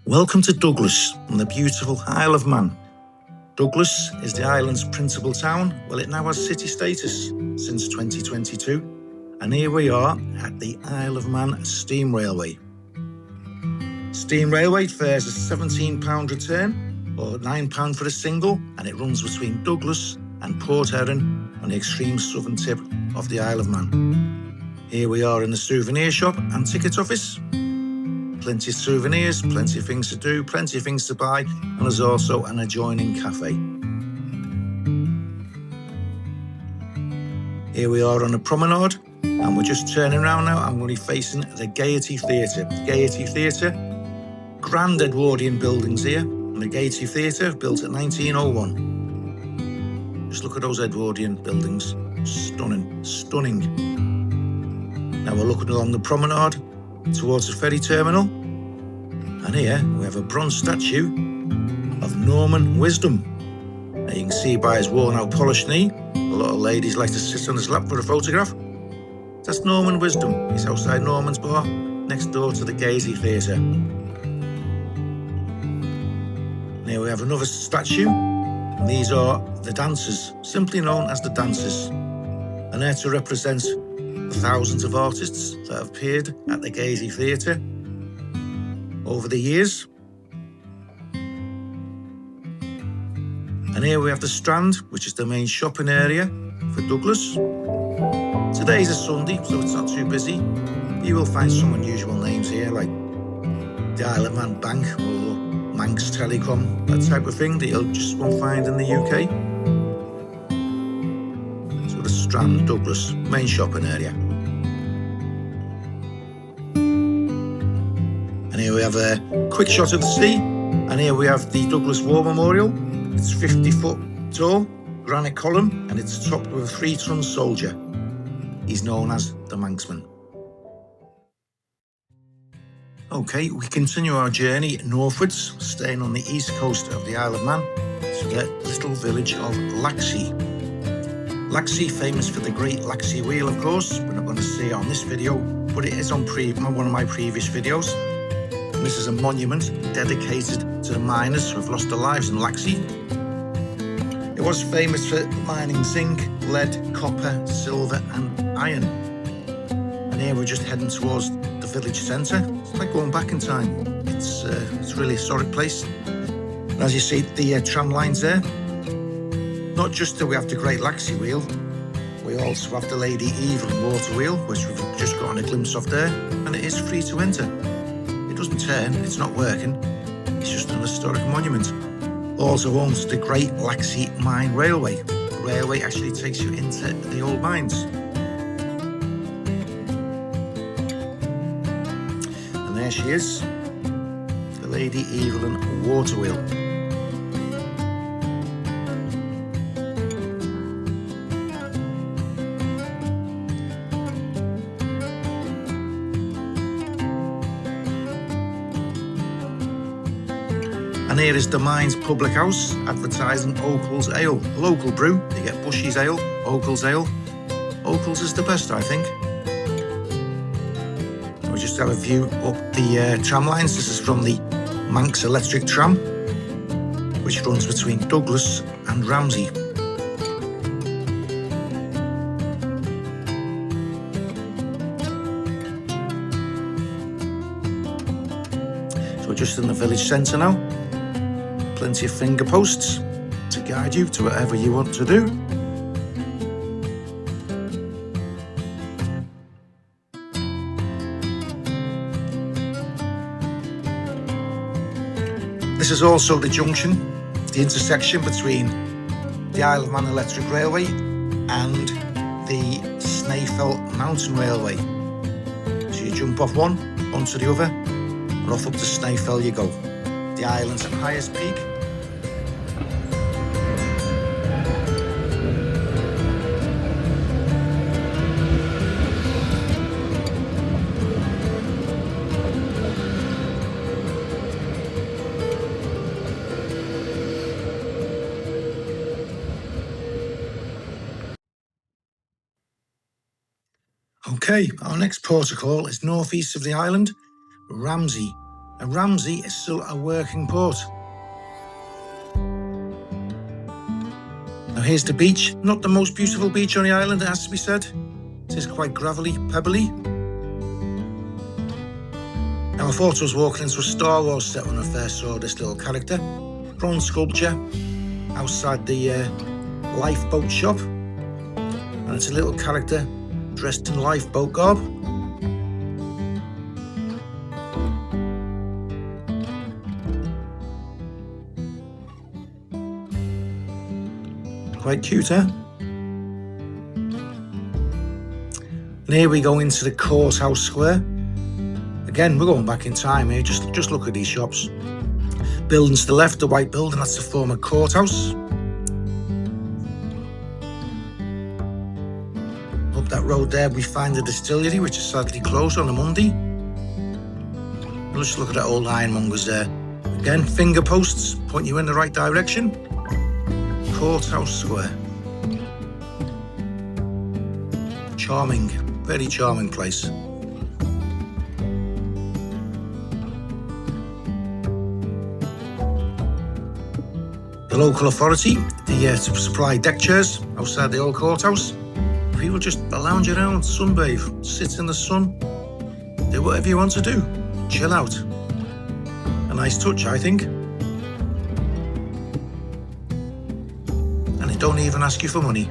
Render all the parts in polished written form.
Welcome to Douglas on the beautiful Isle of Man. Douglas is the island's principal town. Well, it now has city status since 2022. And here we are at the Isle of Man Steam Railway. Steam Railway fares a £17 return or £9 for a single, and it runs between Douglas and Port Erin on the extreme southern tip of the Isle of Man. Here we are in the souvenir shop and ticket office. Plenty of souvenirs, plenty of things to do, plenty of things to buy, and there's also an adjoining cafe. Here we are on a promenade, and we're just turning around now. I'm going to be facing the Gaiety Theatre. Gaiety Theatre, grand Edwardian buildings here, and the Gaiety Theatre built in 1901. Just look at those Edwardian buildings, stunning, stunning. Now we're looking along the promenade towards the ferry terminal, and here we have a bronze statue of Norman Wisdom. Now you can see by his worn out polished knee, a lot of ladies like to sit on his lap for a photograph. That's Norman Wisdom. He's outside Norman's Bar, next door to the Gaiety Theatre. Here we have another statue, and these are the dancers, simply known as the dancers, and they're to represent the thousands of artists that have appeared at the Gaiety Theatre over the years. And here we have the Strand, which is the main shopping area for Douglas. Today's a Sunday, so it's not too busy. You will find some unusual names here, like the Isle of Man Bank or Manx Telecom, that type of thing that you'll just won't find in the UK. So the Strand, Douglas, main shopping area. And here we have a quick shot of the sea. And here we have the Douglas War Memorial. It's 50 foot tall, granite column, and it's topped with a 3-ton soldier. He's known as the Manxman. Okay, we continue our journey northwards, staying on the east coast of the Isle of Man, to the little village of Laxey. Laxey, famous for the Great Laxey Wheel, of course. We're not going to see it on this video, but it is on one of my previous videos. And this is a monument dedicated to the miners who have lost their lives in Laxey. It was famous for mining zinc, lead, copper, silver and iron. And here we're just heading towards the village centre. It's like going back in time. It's a really historic place. And as you see, the tram lines there. Not just do we have the Great Laxey Wheel, we also have the Lady Evelyn Water Wheel, which we've just gotten a glimpse of there, and it is free to enter. It doesn't turn, it's not working, it's just an historic monument. Also owns the Great Laxey Mine Railway. The railway actually takes you into the old mines. And there she is, the Lady Evelyn Water Wheel. And here is the mine's public house, advertising Oakles Ale, a local brew. You get Bushy's Ale, Oakles Ale. Oakles is the best, I think. We just have a view up the tram lines. This is from the Manx electric tram, which runs between Douglas and Ramsey. So we're just in the village centre now. Plenty of finger posts to guide you to whatever you want to do. This is also the junction, the intersection between the Isle of Man Electric Railway and the Snaefell Mountain Railway. So you jump off one onto the other, and off up to Snaefell you go. The island's highest peak. Okay, our next port of call is northeast of the island, Ramsey. and Ramsey is still a working port. Now here's the beach, not the most beautiful beach on the island, it has to be said. It is quite gravelly, pebbly. Now I thought I was walking into a Star Wars set when I first saw this little character. Bronze sculpture outside the lifeboat shop. And it's a little character dressed in lifeboat garb. Quite cute, eh? And here we go into the courthouse square. Again, we're going back in time here. Just look at these shops. Buildings to the left, the white building, that's the former courthouse. Up that road there, we find the distillery, which is sadly closed on a Monday. Let's look at that old ironmonger's there. Again, finger posts point you in the right direction. Courthouse Square. Charming, very charming place. The local authority, to supply deck chairs outside the old courthouse. People just lounge around, sunbathe, sit in the sun, do whatever you want to do, chill out. A nice touch, I think. And they don't even ask you for money.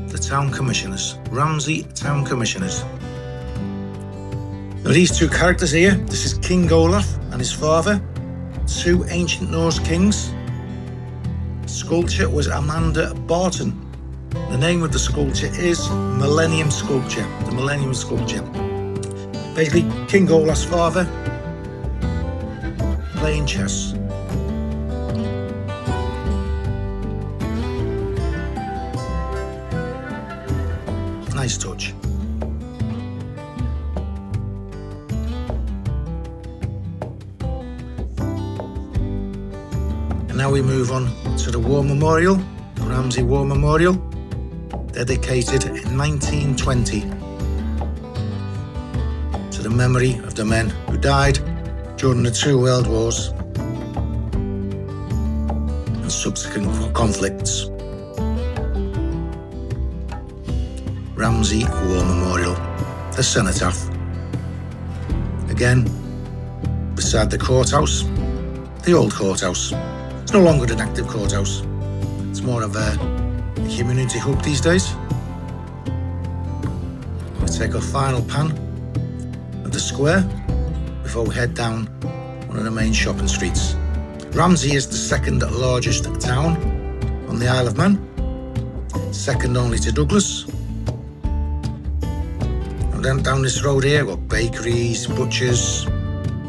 The town commissioners, Ramsey town commissioners. Now these two characters here, this is King Olaf and his father, two ancient Norse kings. Sculpture was Amanda Barton. The name of the sculpture is Millennium Sculpture, the Millennium Sculpture. Basically, King Olaf's father playing chess. Nice touch. And now we move on to the War Memorial, the Ramsey War Memorial, dedicated in 1920 to the memory of the men who died during the two world wars and subsequent conflicts. Ramsey War Memorial, the cenotaph. Again, beside the courthouse, the old courthouse. It's no longer an active courthouse. It's more of a community hub these days. We take a final pan of the square before we head down one of the main shopping streets. Ramsey is the second largest town on the Isle of Man, second only to Douglas. And then down this road here, we've got bakeries, butchers,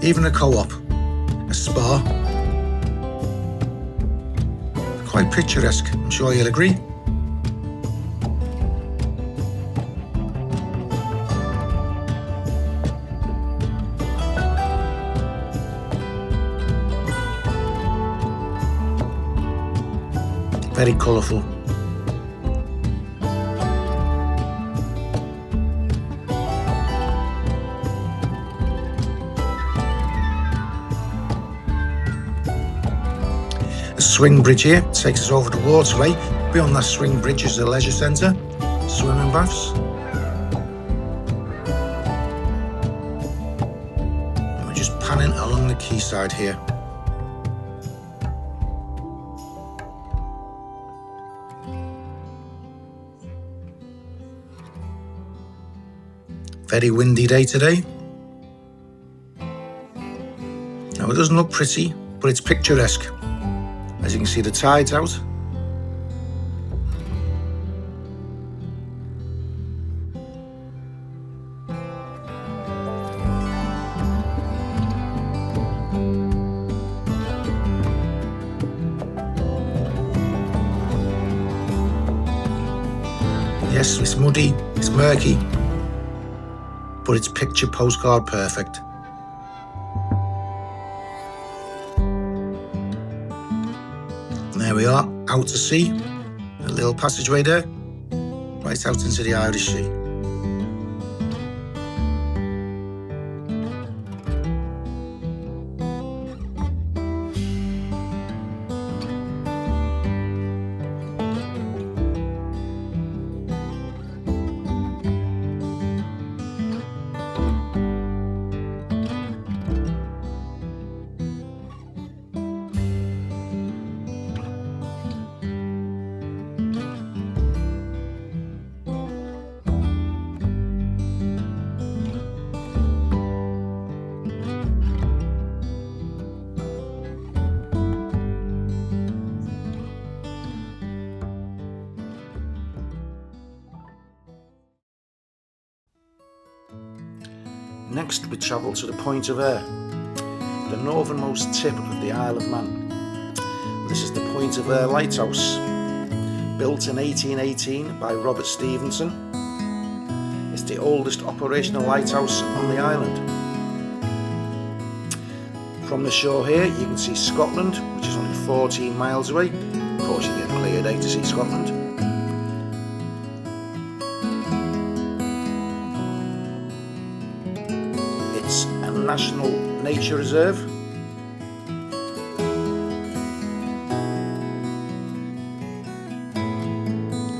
even a co-op, a spa. Quite picturesque, I'm sure you'll agree. Very colourful. A swing bridge here takes us over the waterway. Beyond that swing bridge is a leisure centre, swimming baths. And we're just panning along the quayside here. Very windy day today. Now it doesn't look pretty, but it's picturesque. As you can see, the tide's out. Yes, it's muddy, it's murky, but it's picture postcard perfect. And there we are, out to sea, a little passageway there, right out into the Irish Sea. Next we travel to the point of Ayre, the northernmost tip of the Isle of Man. This is the point of Ayre lighthouse, built in 1818 by Robert Stevenson. It's the oldest operational lighthouse on the island. From the shore here you can see Scotland, which is only 14 miles away. Of course you get a clear day to see Scotland. It's a national nature reserve.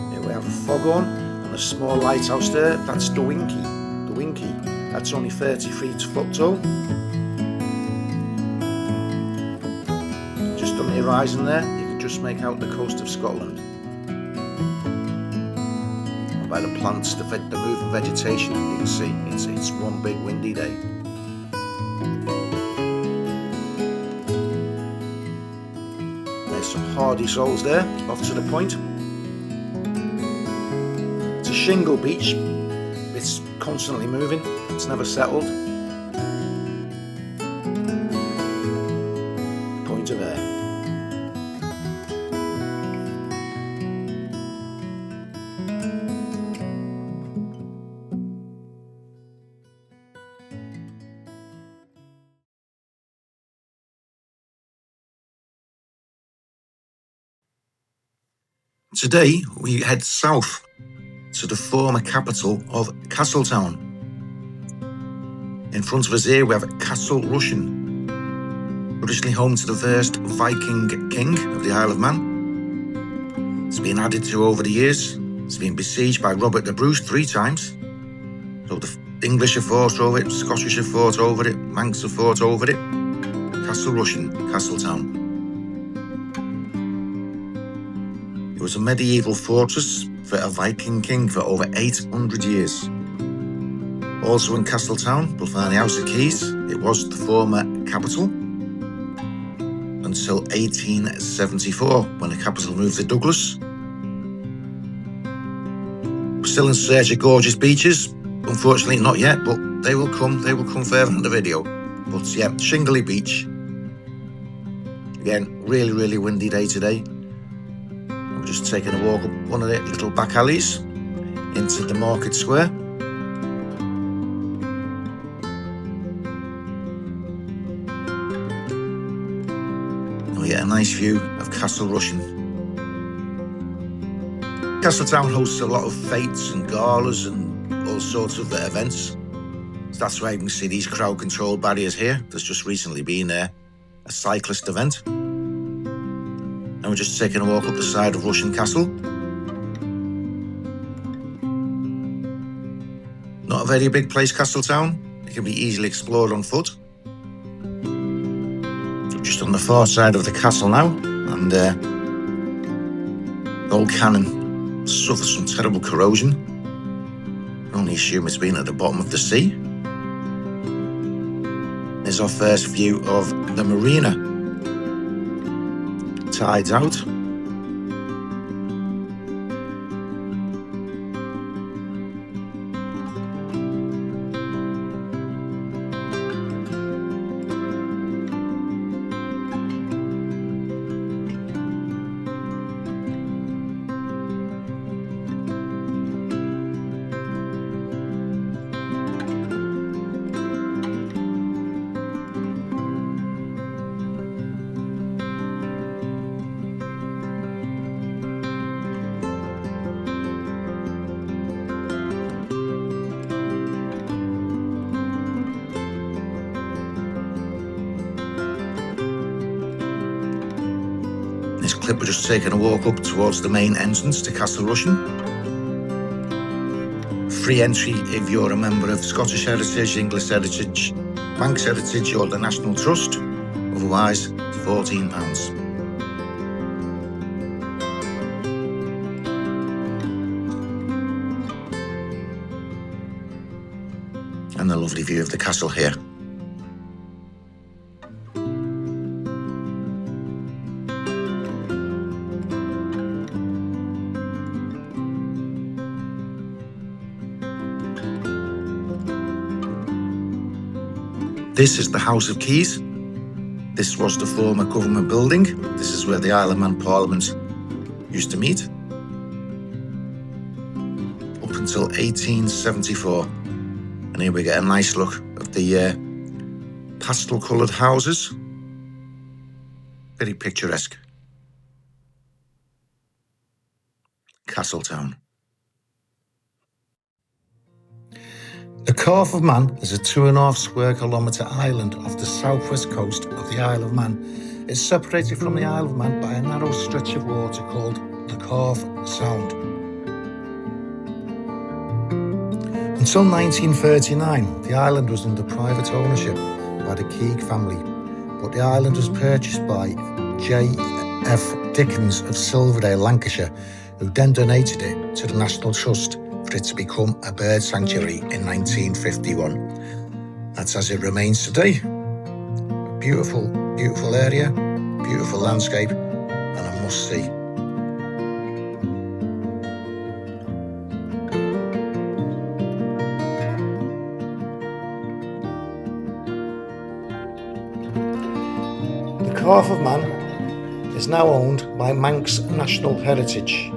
Here we have a foghorn and a small lighthouse there. That's the Winky. That's only 30 foot tall. Just on the horizon there, you can just make out the coast of Scotland. And by the plants, the moving vegetation, you can see it's one big windy day. There's some hardy souls there, off to the point. It's a shingle beach. It's constantly moving. It's never settled. Point of Ayre. Today we head south to the former capital of Castletown. In front of us here we have Castle Rushen, originally home to the first Viking king of the Isle of Man. It's been added to over the years. It's been besieged by Robert the Bruce 3 times. So the English have fought over it, Scottish have fought over it, Manx have fought over it. Castle Rushen, Castletown. It was a medieval fortress for a Viking king for over 800 years. Also in Castletown, we'll find the House of Keys. It was the former capital until 1874, when the capital moved to Douglas. We're still in search of gorgeous beaches. Unfortunately, not yet, but they will come further in the video. But yeah, Shingly Beach. Again, really windy day today. We're just taking a walk up one of the little back alleys into the market square. We get a nice view of Castle Rushen. Castletown hosts a lot of fetes and galas and all sorts of events. So that's why you can see these crowd control barriers here. There's just recently been a cyclist event. And we're just taking a walk up the side of Rushen Castle. Not a very big place, Castletown. It can be easily explored on foot. So just on the far side of the castle now, and the old cannon suffers some terrible corrosion. I can only assume it's been at the bottom of the sea. There's our first view of the marina. Tides out. This clip we're just taking a walk up towards the main entrance to Castle Rushen. Free entry if you're a member of Scottish Heritage, English Heritage, Manx Heritage or the National Trust. Otherwise, it's £14. And a lovely view of the castle here. This is the House of Keys. This was the former government building. This is where the Isle of Man Parliament used to meet up until 1874. And here we get a nice look of the pastel coloured houses. Very picturesque. Castletown. The Calf of Man is a 2.5 square kilometre island off the southwest coast of the Isle of Man. It's separated from the Isle of Man by a narrow stretch of water called the Calf Sound. Until 1939, the island was under private ownership by the Keeg family, but the island was purchased by J.F. Dickens of Silverdale, Lancashire, who then donated it to the National Trust for it to become a bird sanctuary in 1951. That's as it remains today. A beautiful, beautiful area, beautiful landscape, and a must-see. The Calf of Man is now owned by Manx National Heritage,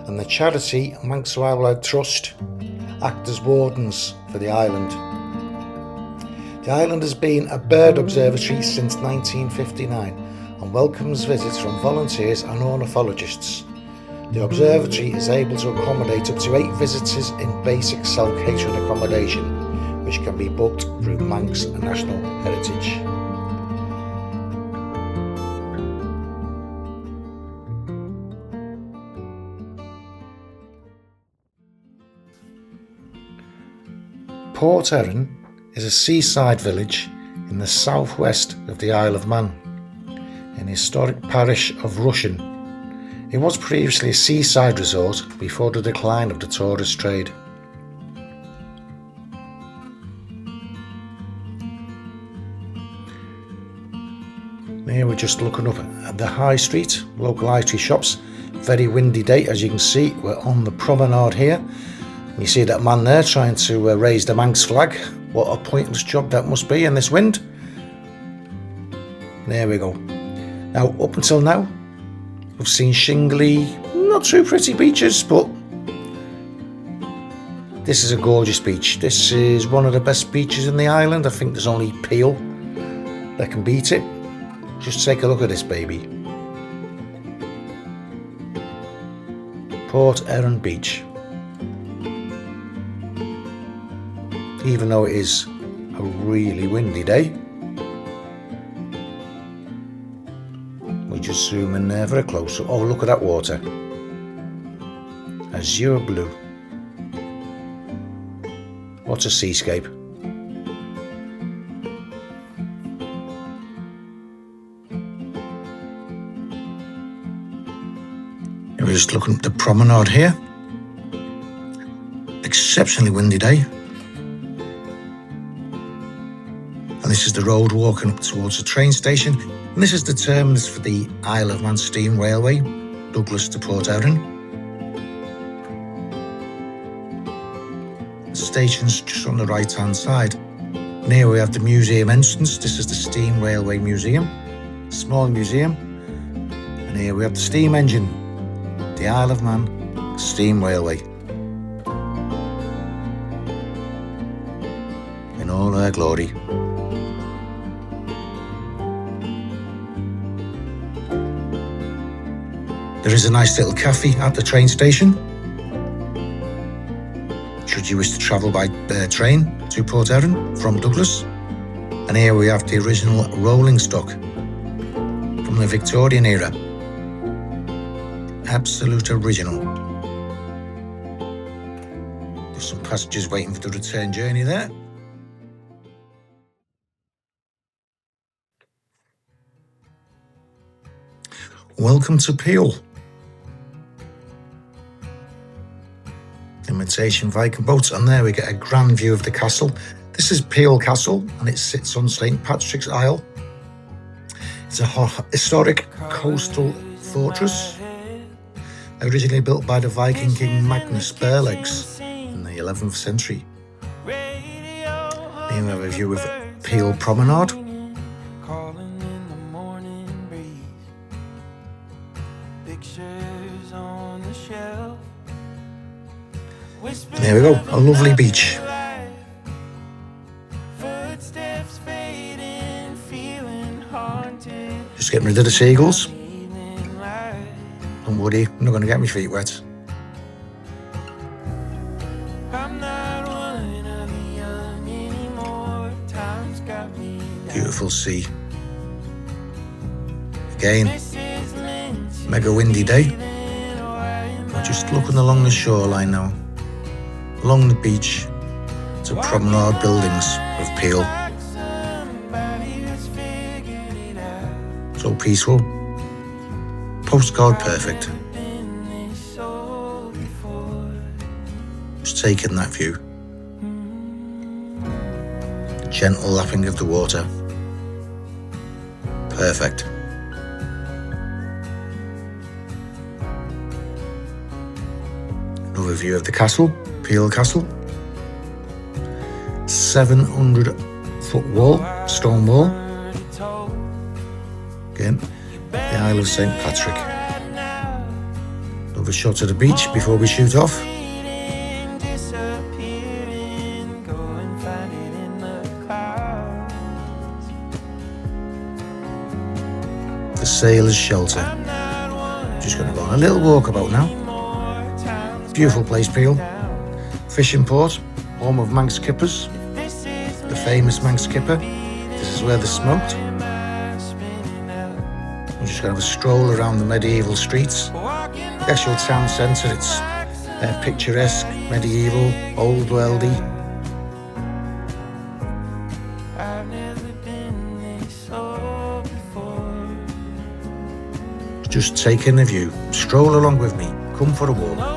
and the charity Manx Wildlife Trust act as wardens for the island. The island has been a bird observatory since 1959 and welcomes visits from volunteers and ornithologists. The observatory is able to accommodate up to 8 visitors in basic self-catering accommodation, which can be booked through Manx National Heritage. Port Erin is a seaside village in the southwest of the Isle of Man, in the historic parish of Rushen. It was previously a seaside resort before the decline of the tourist trade. Here we're just looking up at the high street, local high street shops. Very windy day, as you can see. We're on the promenade here. You see that man there trying to raise the Manx flag. What a pointless job that must be in this wind. There we go. Now, up until now, we've seen shingly, not too pretty beaches, but this is a gorgeous beach. This is one of the best beaches in the island. I think there's only Peel that can beat it. Just take a look at this baby. Port Erin Beach. Even though it is a really windy day, we just zoom in there for a close up. Oh, look at that water. Azure blue. What a seascape. We're just looking at the promenade here. Exceptionally windy day. And this is the road walking up towards the train station. And this is the terminus for the Isle of Man Steam Railway, Douglas to Port Erin. The station's just on the right hand side. And here we have the museum entrance. This is the Steam Railway Museum, small museum. And here we have the steam engine, the Isle of Man Steam Railway, in all her glory. There is a nice little cafe at the train station, should you wish to travel by train to Port Erin from Douglas. And here we have the original rolling stock from the Victorian era. Absolute original. There's some passengers waiting for the return journey there. Welcome to Peel. Imitation Viking boats, and there we get a grand view of the castle. This is Peel Castle, and it sits on St Patrick's Isle. It's a historic coastal fortress, originally built by the Viking king Magnus Barelegs in the 11th century. Here we have a view of Peel Promenade. There we go, a lovely beach. Just getting rid of the seagulls. Don't worry, I'm not going to get my feet wet. Beautiful sea. Again, mega windy day. We're just looking along the shoreline now. Along the beach to promenade buildings of Peel. So peaceful. Postcard perfect. Just taking that view. The gentle lapping of the water. Perfect. Another view of the castle, Peel Castle. 700-foot wall, stone wall. Again, the Isle of St. Patrick. Another shot of the beach before we shoot off. The Sailor's Shelter. Just going to go on a little walkabout now. Beautiful place, Peel. Fishing port, home of Manx kippers. The famous Manx kipper. This is where they're smoked. We're just going to have a stroll around the medieval streets. The actual town centre, it's picturesque, medieval, old worldy. Just taking a view. Stroll along with me. Come for a walk.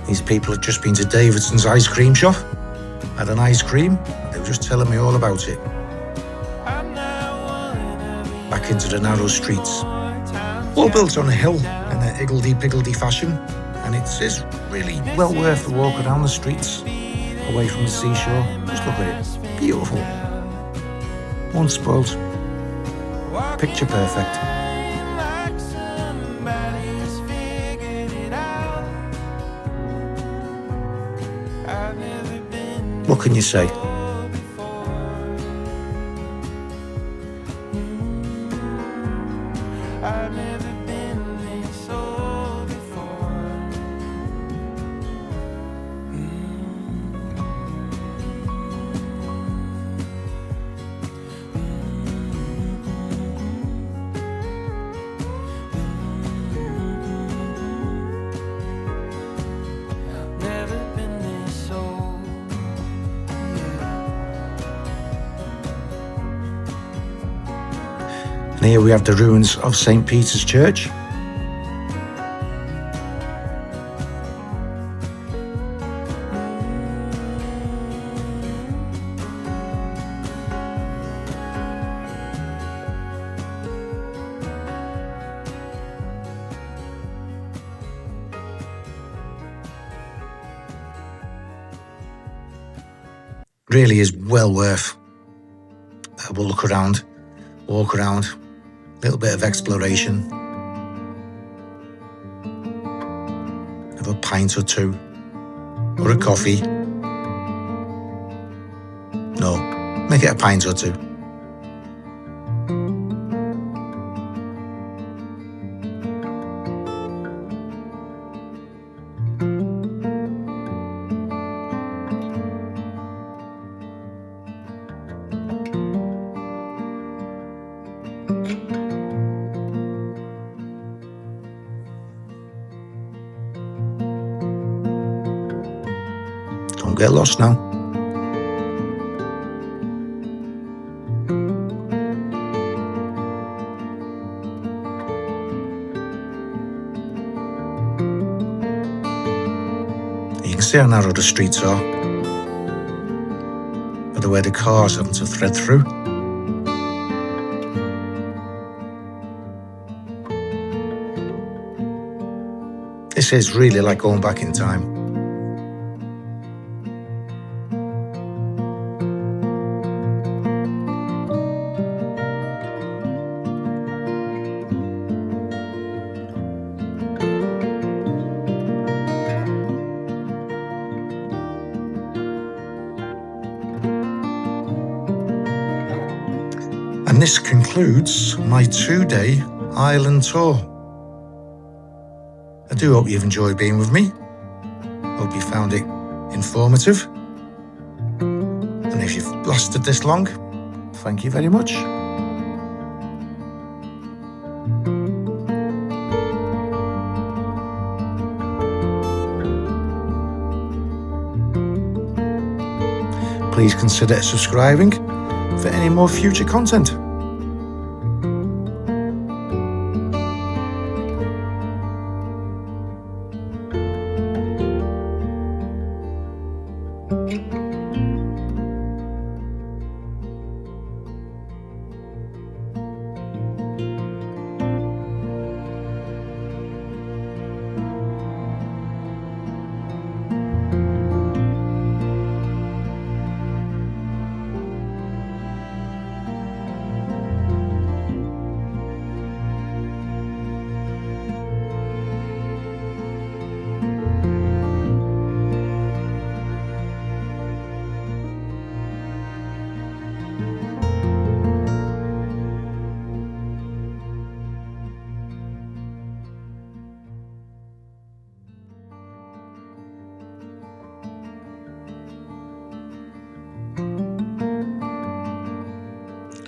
These people had just been to Davidson's ice cream shop, had an ice cream, they were just telling me all about it. Back into the narrow streets, all built on a hill in an higgledy-piggledy fashion, and it is really well worth the walk around the streets, away from the seashore. Just look at it, beautiful. Unspoilt, picture perfect. What can you say? And here we have the ruins of St. Peter's Church. Really is well worth a look around, walk around. Little bit of exploration. Have a pint or two, or a coffee. No, make it a pint or two. Don't get lost now. See how narrow the streets are? Or the way the cars having to thread through? This is really like going back in time. And this concludes my 2-day island tour. I do hope you've enjoyed being with me. Hope you found it informative. And if you've lasted this long, thank you very much. Please consider subscribing for any more future content.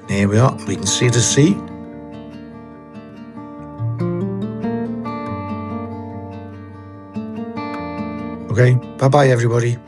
Here we are, we can see the sea. Okay, bye-bye everybody.